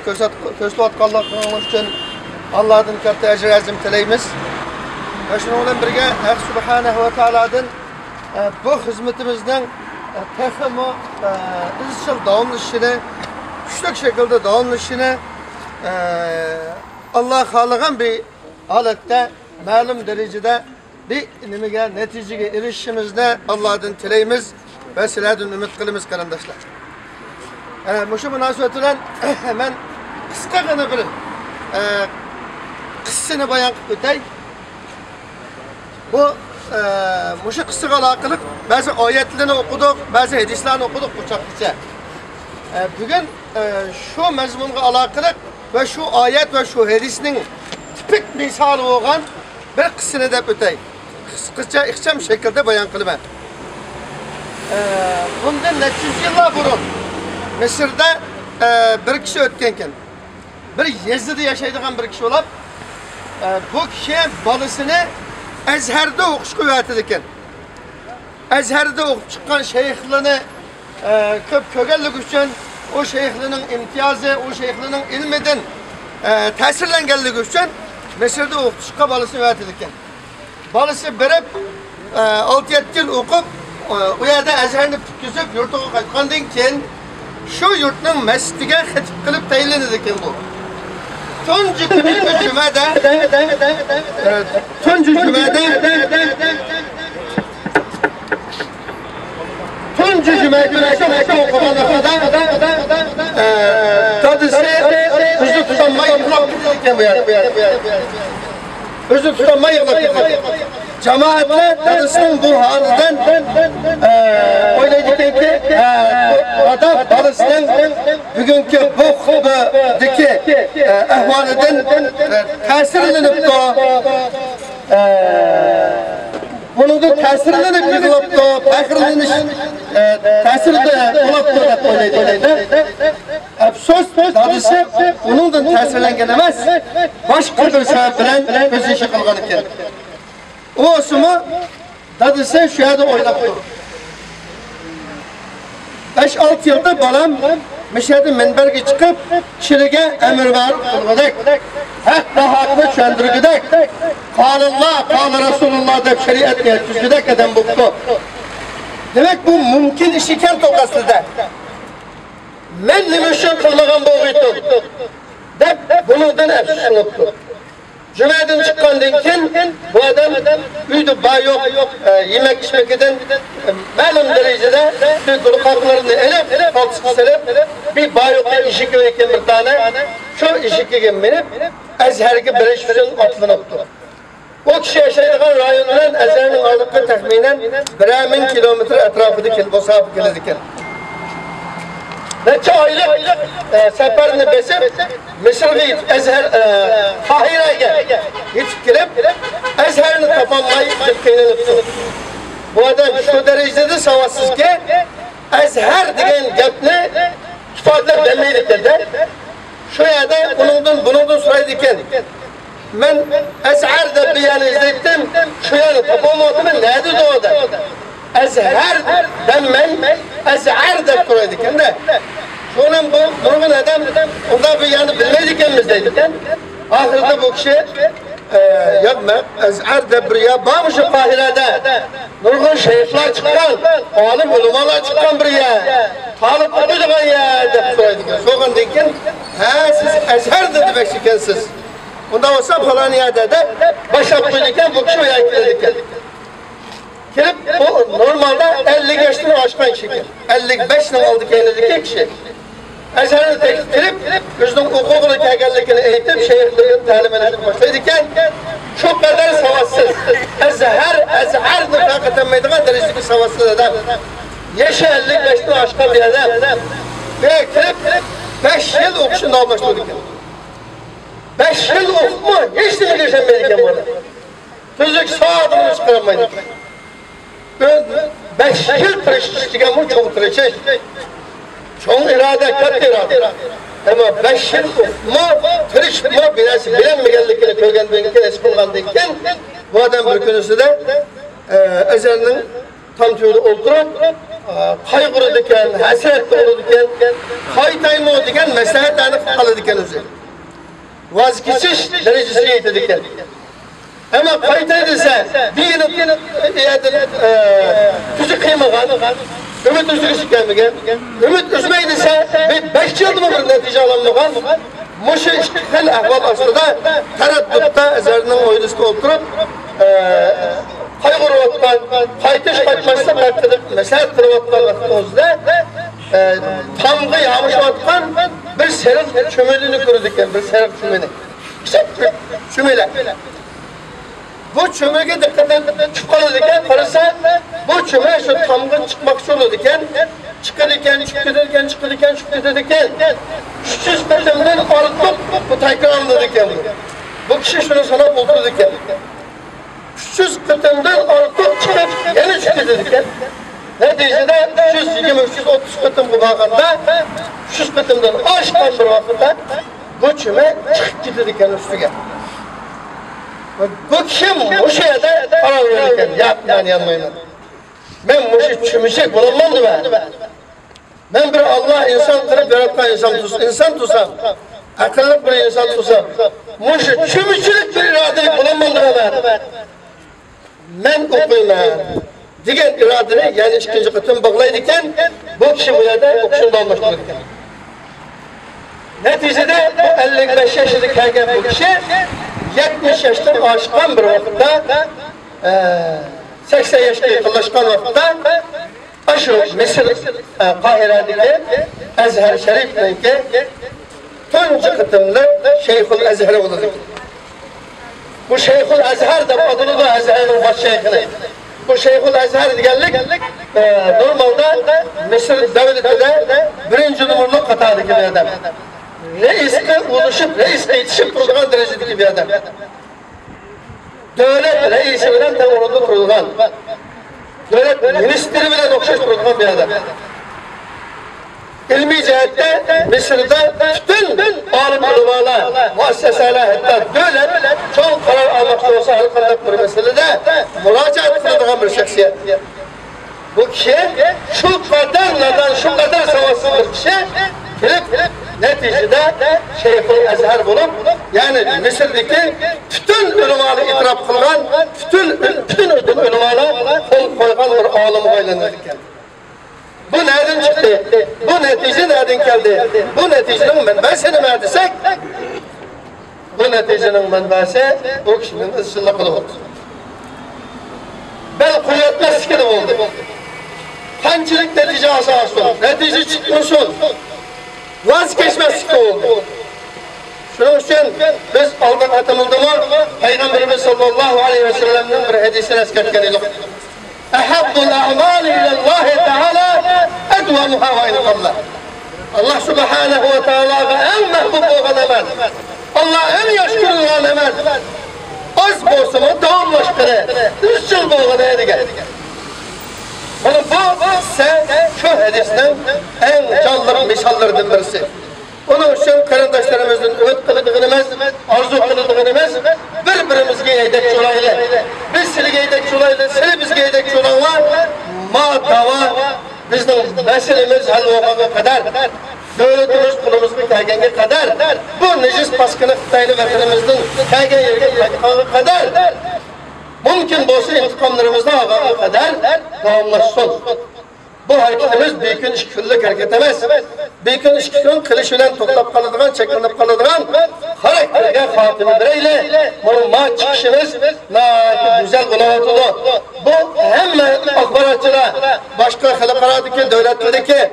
Ko'rsatganligingiz uchun Allohdan katta ajr azim tilaymiz. Va shuning bilan birga Alloh subhanahu va taolodan bu xizmatimizning tafhimi izchil davomlashishini, kuchli shaklda davomlashishini Alloh xohlagan bir holatda ma'lum darajada bir nimaga natijaga erishishimizni Allohdan tilaymiz va sizlardan umid qilamiz qarindoshlar. Şu münasebet bilan hemen qisqagina bir qissani bayon qilib o'tay. Bu mushu qissaga aloqaliq ba'zi oyatlarni o'qidik, ba'zi hadislarni o'qidik qo'shaqcha. Bugun shu mazmunga aloqaliq va shu oyat va shu hadisning tipik misoli bo'lgan bir qissani deb o'tay. Qisqacha ixcham shaklda bayon qilaman. Bundan necha yillar burun Mısır'da bir kişi ötkenken, bir Yazı'da yaşaydıgan bir kişi olup, bu kişi balısını Ezher'de okuşku öğretirken, Ezher'de okup çıkan şeyhlerini kökellik için, o şeyhlerin imtiyazı, o şeyhlerin ilmiden tesirlengenlik için Mısır'da okuşku balısını öğretirken, balısı berip 6-7 yıl okup, o yerde Ezher'ini küsüp yurtuğa kaçkandın ki, şu yurtun mescidine hitip kılıp tayinlenir ekan bu. Tuncu cümede şu okuğuna kadar tadısı özü tutanmayı yıkılap giderken bu yer. Özü tutanmayı yıkılap giderken. Cemaatle dadısının bu halinden öyleyken ki adam barısının bugünkü bu diki ehvaliden tesirlenip de bunu da tesirlenip yıkılıp da fakirleniş tesirde olup da öyleydi. Söz dadısı onun da tesirlengen emez. Başka bir sebep bilen göz işi kılgan iken. O osumu dadısı şu yerde oynap durur. 5-6 yılda balam Meşhed'in minberge çıkıp kişiliğe emir varıp kılgıdık. Hatta haklı çöndürgüdük. Kâlallah, kâla Resulullah deyip şeriat yetkizgüdük eden buktu. Demek bu mümkün işiken tokaslıda. Men nimüşen kılmağın boğuydu. Deyip bunundan hepsi sunuptu. Cümleden çıkkandan keyin bu adam uydu bağ yok, yemek içmek eden malum derecede durukaklarını elip, kalçık serip bir bağ yok işik öğreken bir tane şu işik binip Ezher'e bireş için atlanıptı. O kişi yaşayan rayonundan Ezher'in ağırlıklı tahminen 1.000 kilometre etrafında kilbosabı gelirken. Neçe aylık seferini besip Mısır'da Ezher Kahire'ye yetip gelip Ezher'ini tapanmayı kıyınlıktı. Bu adam şu derecede savaşsız ki Ezher degen gapni ifade demeyliklerden şu yerde bunundan soraydıkken ben Ezher de bir yana izleyiptim şu yana tapanmadım neydi doğdu? Ezher demmen Ezher de soraydıkken de şunun bunun adam onda bir yanı bilmedikkenizdeydikken ahirde bu kişi yapma Ezher de bir ya bağmış Kahire'de nurgun şeyhler çıkan alim ulamalar çıkan bir ya talip okuduğun ya de soraydıkken soğan deyken siz Ezher de demek şekensiz onda olsa falan yerde de başa koyduğunken bu kişi oya ekledik. Gelip o normalde 50 yaşını aşkan kişi. 55 ile aldık elindeki kişi. Ezher'ini teklif edip, özünün hukukunu tekerlekini eğitip, şehirlerin talimine başlaydıkken çok kadar savaşsız. Ezher nifaketen meydana derecesi savaşsız adam. Yaşı 55'ini aşkan bir adam. Ve gelip 5 yıl okuşunda almıştırdık. 5 yıl okuma, hiç de geçemeydikken bana. Tüzük sağ adımını çıkaramaydık. 5 yıl tiriştikken bu çok tirişik. Çok irade, kat irade. Ama 5 yıl okuma, tirişma birisi bilenmeyenlikini kölgendiğinden, eskulgandığinden bu adam bir günüsü de Ezher'in tam tüyüde oturup qayg'uradi ekan, hasrat bo'ladi ekan, qaytaymi degan maslahatlarni qiladi ekan o'zi. Voz kechish darajasiga yetadi ekan. Ama qaytay desa, bir yil tuzi qiymagan, ümit üzgüsü gelmegen, ümit üzmey desa, 5 yılda bir natija alınmagan, Muşu işgal ahval aslında taraddutta ezerinin oylusu oturup qayg'urayotgan, qaytish qaytmasdan vaqtida maslahat qilayotgan vaqtimizda tomga yog'ishayotgan bir seriq cho'melini ko'rdi ekan, bir seriq cho'meli. Cho'mela. Bu cho'melga diqqatdan chiqib qoladi ekan, qarasa bu cho'mel shu tomga chiqmoqchi bo'ladi ekan, chiqadi ekan, chiqib ketadi ekan, chiqadi ekan, chiqib ketadi ekan. 300 qadamdan ortiq bu takrorlanadi ekan. Bu kishi shuni sanab o'tirdi ekan. 300 qadamdan ortiq chiqib yana chiqib ketadi ekan. Neticede 320-330 qadam bo'lganda 300 qadamdan oshgan bir vaqtda bu cho'mel chiqib ketadi ekan ustiga. Bu kim o'sha yerda qaror bergan, yapman yanmayman. Men o'sha cho'mishak bo'laman deb. Men bir Allah inson qilib yaratgan inson tursam, aqlli bir inson tursam, o'sha cho'mishlik bir irodalik bo'laman deb. Men o'qiyman degan irodani, ya'ni ikkinchi qatim bog'laydi ekan, bu kishi bu yerda o'qishni olmoqchi ekan. Neticede bu 55 yaşında kelgan bu kishi 70 yaşdan oshgan bir vaqtda 80 yoshga yaqinlashgan vaqtda shu Misr Qohiradagi Azhar Sharifniki tunji qatimli Shayxul Azhar bo'ladi. Bu Shayxul Azhar deb adlanadi, Azharning bosh shayxini. Bu Shayxul Azhar deganlik normalda Misr davlatida birinchi numurli qatordagi bir odam. Reisga oluşup, reisga yetişip turgan derecedeki bir adam. Devlet reisi bilen tam orada turulgan. Devlet ministri bilen okşaş turulgan bir adam. İlmi cihette Mısır'da bütün alim ulemalar, muasseseler, hatta devlet çok karar almakta olsa halkındak bir meselede müracaat kıldıgan bir şahsiyet. Bu kişi şu kadar savaşsız bir kişi bilip neticede Şeyhul Azhar bulup, yani Mısır'daki bütün ulemaları itiraf kılgan, bütün ulemalar kol koygan bir alim aylanırken. Bu nereden çıktı? Bu netice nereden geldi? Bu neticenin menbaesi ne desek? Bu neticenin menbaesi o kişinin ısınlıklı oldu. Ben kuvvetmez ki de oldu. Kancılık netice asası oldu. Netice çıkmışsın. Vazgeçmezlik oldu. Şunun için biz aldan atımızda mı Peygamberimiz sallallahu aleyhi ve sellem'nin bir hadisini eskerken idik. Ehabbul a'mali ilallahi teala edvamuha ve inqallah. Allah subhanahu ve teala'ga en mehbub olan emel. Allah en yaşkırılan emel. Az bolsa mı davamlaşkını, 3 yıl boğana edigen. Bu sen şu hadisinin en canlı misallarından birisi. Onun için kardeşlerimizin ümit kılıdığınımız, arzu kılıdığınımız birbirimizge eydekçi olayla. Biz sizi eydekçi olayla, sizi bizge eydekçi olanlar madava bizim meselemiz hal olmağa kadar, devletimiz kulumuzun kâgenge kadar, bu necis baskını Xitaylı vatanımızın kâgen yerine kadar mümkün olsa intikamlarımızdan ağağa kadar davamlaşsın. Bu hareketimiz bir gün işkillik hareket emez. Bir gün işkillik kılıç ile toplap kalıdığın, çekilip kalıdığın karakterge Fatime Birey'le bunun ma çıkışımız güzel olatılı. Bu hem akbaratçılar, başka halkaradaki, devletlerdeki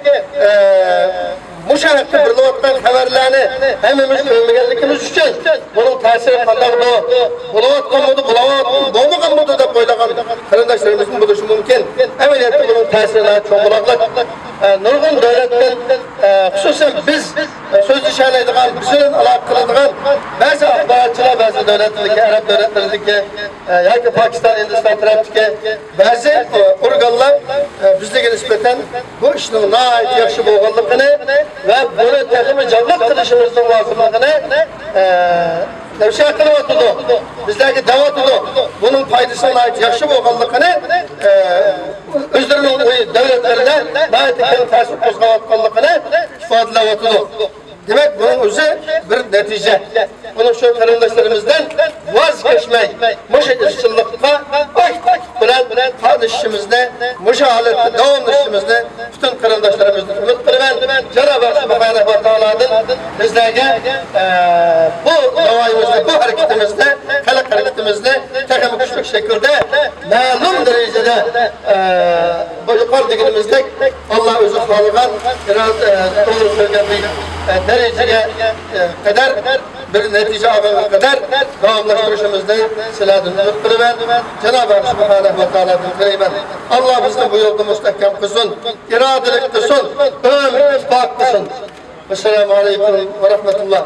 müşahekte birliğinden haberlerini hemimiz övmegenlikimiz için bunun tesiri kandak bu. Bulavatkan budu, bulamagan budu da koylagan kardeşlerimizin buluşu mümkün. Emeliyatta bunun tesirine çoğulaklık. Nurgun devletten, hususen biz söz işareleydiğen, bizimle alakalıdığın bazı akbaratçılar, bazı devletlerdeki, Arap devletlerindeki, ya ki Pakistan, Hindistan taraftaki bazı organlar bizdeki nispeten bu işin nahit yakşı boğanlıkını ve bunu tekimi canlı kılışımızın lazımlığını tavsiye qilib o'tdi. Bizlarga da'vat qildi. Buning foydasini yaxshi bo'lganligini o'zlarining davlatlarida nayt ta'sir qo'zg'ayotganligini ifodalab o'tdi. Demek bunun o'zi bir natija. Bunu şu qarindoshlarımızdan vaz kechmay, musha izchillikqa bilan qadishimizni, musha holatda davomlashimizni bütün qarindoshlarimizni umid qilaman. Cenab-ı Hak subhanahu va taolodan bizlarga bu navoyimizda, bu harakatimizda, xalq harakatimizda takam kuchli shaklda ma'lum darajada bu yuqori deganimizdek Allah o'zi xohlagan to'g'ri qo'ygan dereceye kadar bir netice alana kadar devamlaştırışımızda siladın umut kılıver. Cenab-ı Hak subhanahu ve teala'dan kıymet. Allah bizni bu yolda müstehkem kılsın, iradelik kılsın, ömür ittifak kılsın. Esselamu aleyküm ve rahmetullah.